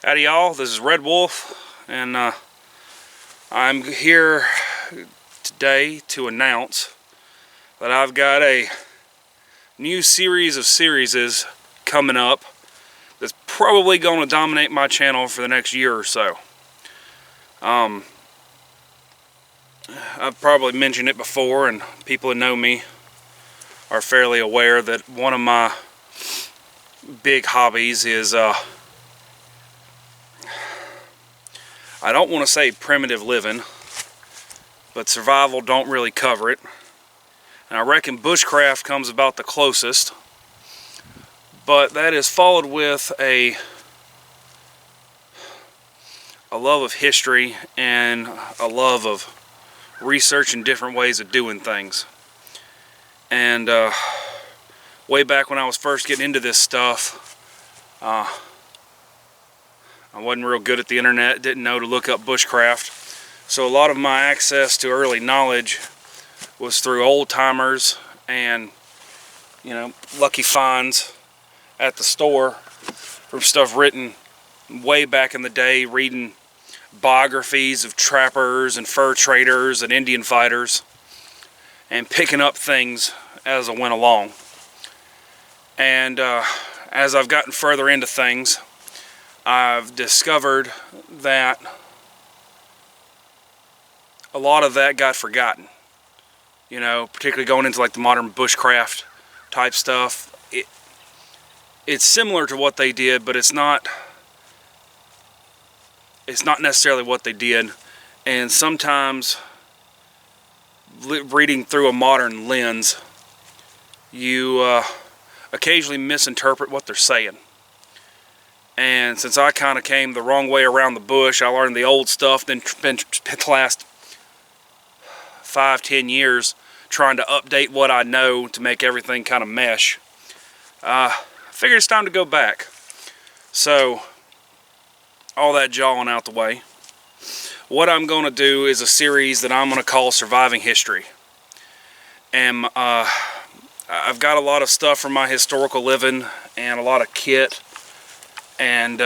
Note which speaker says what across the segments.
Speaker 1: Howdy y'all, this is Redwolf, and I'm here today to announce that I've got a new series of series coming up that's probably going to dominate my channel for the next year or so. I've probably mentioned it before, and people who know me are fairly aware that one of my big hobbies is I don't want to say primitive living, but survival don't really cover it. And I reckon bushcraft comes about the closest, but that is followed with a love of history and a love of researching different ways of doing things. And way back when I was first getting into this stuff, I wasn't real good at the internet, didn't know to look up bushcraft. So a lot of my access to early knowledge was through old timers and, lucky finds at the store from stuff written way back in the day, reading biographies of trappers and fur traders and Indian fighters and picking up things as I went along. And as I've gotten further into things, I've discovered that a lot of that got forgotten. Particularly going into like the modern bushcraft type stuff. It's similar to what they did, but it's not necessarily what they did. And sometimes reading through a modern lens, you occasionally misinterpret what they're saying. And since I kind of came the wrong way around the bush, I learned the old stuff, then spent the last 5-10 years trying to update what I know to make everything kind of mesh. I figured it's time to go back. So, all that jawing out the way, what I'm going to do is a series that I'm going to call Surviving History. And I've got a lot of stuff from my historical living and a lot of kit and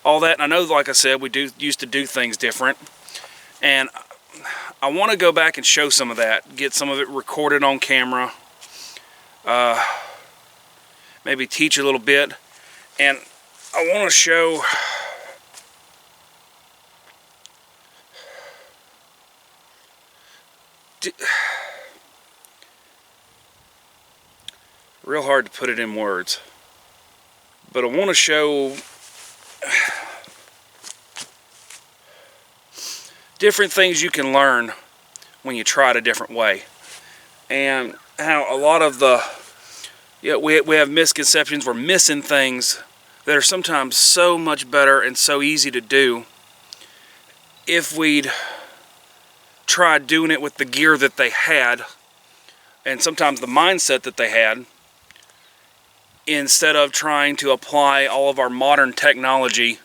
Speaker 1: all that. And I know, like I said, we used to do things different, and I want to go back and show some of that, get some of it recorded on camera, maybe teach a little bit. And I want to show real hard to put it in words, but I want to show different things you can learn when you try it a different way, and how a lot of the we have misconceptions. We're missing things that are sometimes so much better and so easy to do if we'd tried doing it with the gear that they had, and sometimes the mindset that they had, instead of trying to apply all of our modern technology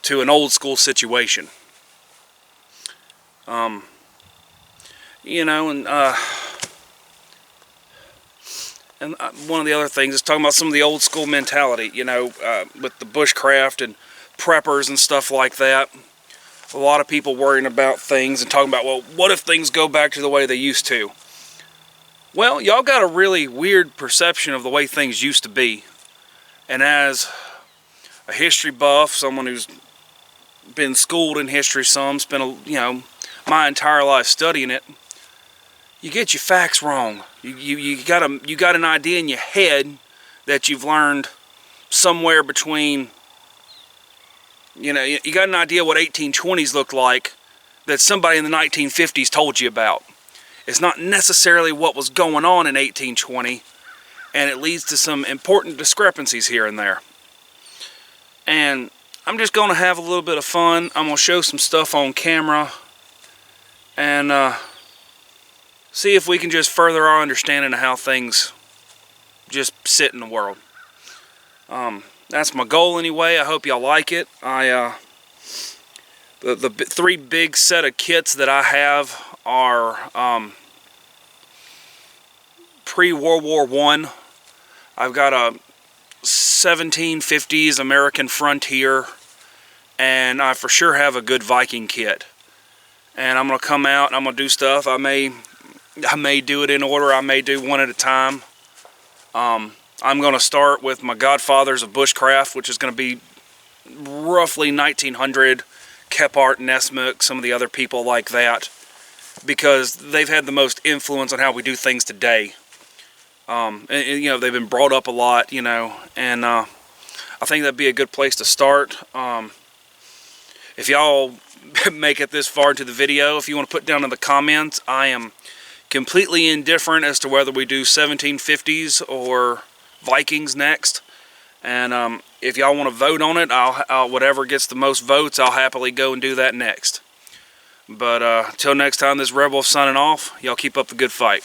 Speaker 1: to an old school situation. And one of the other things is talking about some of the old school mentality, with the bushcraft and preppers and stuff like that. A lot of people worrying about things and talking about, well, what if things go back to the way they used to? Well, y'all got a really weird perception of the way things used to be. And as a history buff, someone who's been schooled in history some, spent my entire life studying it, you get your facts wrong. You got an idea in your head that you've learned somewhere between, you got an idea what 1820s looked like that somebody in the 1950s told you about. It's not necessarily what was going on in 1820, and it leads to some important discrepancies here and there. And I'm just going to have a little bit of fun. I'm going to show some stuff on camera and see if we can just further our understanding of how things just sit in the world. That's my goal anyway. I hope y'all like it. The three big set of kits that I have are pre-World War I. I've got a 1750s American Frontier, and I for sure have a good Viking kit. And I'm gonna come out and I'm gonna do stuff. I may do it in order. I may do one at a time. I'm gonna start with my godfathers of bushcraft, which is gonna be roughly 1900, Kephart, Nessmuk, some of the other people like that, because they've had the most influence on how we do things today. And, you know, they've been brought up a lot, you know, and I think that'd be a good place to start. If y'all make it this far into the video, if you want to put down in the comments, I am completely indifferent as to whether we do 1750s or Vikings next. And if y'all want to vote on it, I'll whatever gets the most votes, I'll happily go and do that next. But till next time, this is Redwolf signing off. Y'all keep up the good fight.